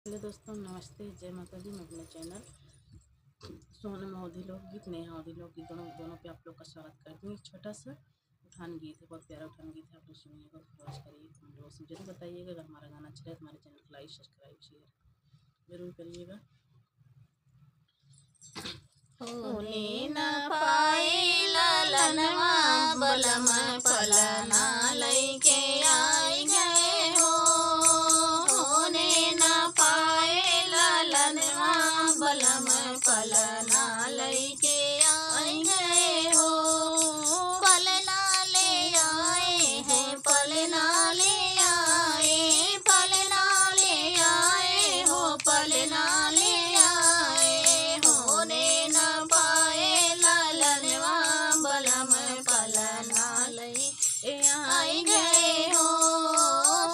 Hello दोस्तों, नमस्ते, जय माता दी। मैं अपने चैनल सोनम अवधी लोकगीत, नेहा अवधी लोकगीत दोनों पे आप लोग का स्वागत करती हूँ। एक छोटा सा उठान गीत है, बहुत प्यारा उठान गीत है। आप लोग सुनिएगा, वॉच करिए, कमेंट बॉक्स में जरूर बताइएगा। अगर हमारा गाना अच्छा लगे तो हमारे चैनल को लाइक, सब्सक्राइब, शेयर जरूर करिएगा। होने न पाए ललनवा बलम पलना लैके आई गए हो। होने न पाए ललनवा बलम पलना लैके आई गए हो। पलना ले आए हैं, पलना ले आए, पलना ले आए हो, पलना ले आए। होने न पाए ललनवा बलम पलना ले आई गए हो।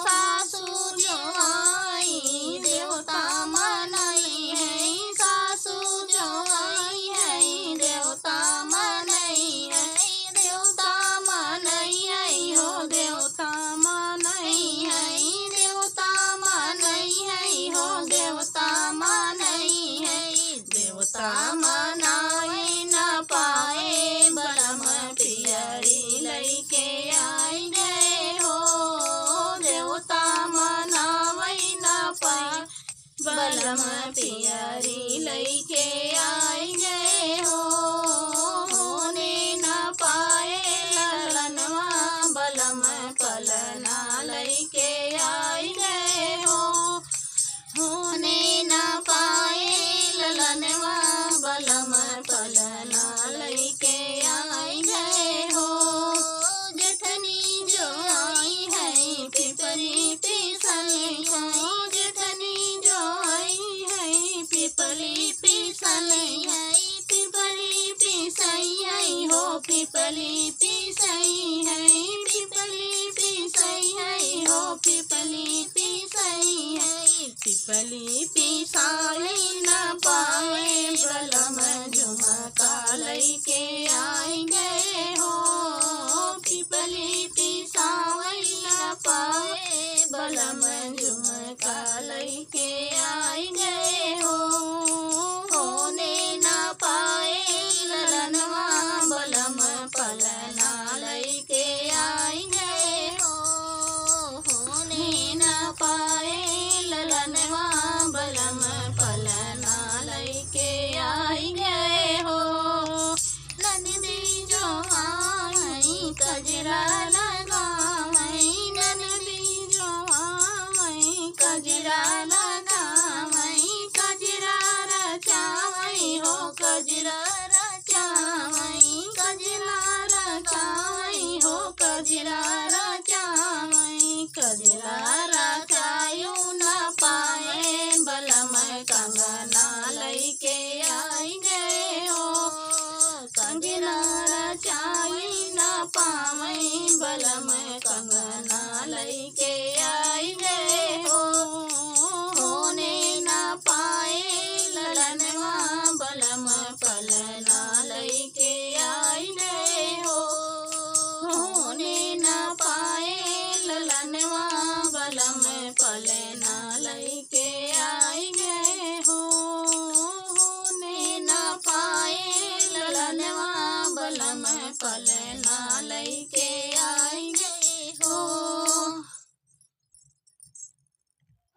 सासू जो आई देवता मनई है, सासू जो आई है देवता मनई है, देवता मनई है हो, देवता मनई है, देवता मनई है हो, देवता मनई है। देवता मनाए न पाए बलम पियरी लैके आई गए हो। देवता मनावे न पाए बलम पियरी लैके आई गए हो। होने न पाए ललनवा बलम पलना लैके आई गए हो। होने न पाए ललनवा बलम पलना लैके आई गए हो। जेठनी जो आई है पिपली पिसने को, जेठनी जो आई है पिपली पिसने है, पिपली पिसई है हो, पिपली पिसई है, पिपली पिसई है हो, पिपली पिसई है। पिपली पिसाई न पाए बलम झुमका लैके आई गए हो। पिपली पिसाई न पाए बलम झुमका लैके आई गए हो। होने न पाए ललनवा बलम पलना लैके आई गए हो। होने न पाए ललनवा बलम पलना लैके आई गए हो। नंदी जो आई कजरा लगावई, नंदी जो आई कजरा लगावई, कजरा रचावई हो, कजरा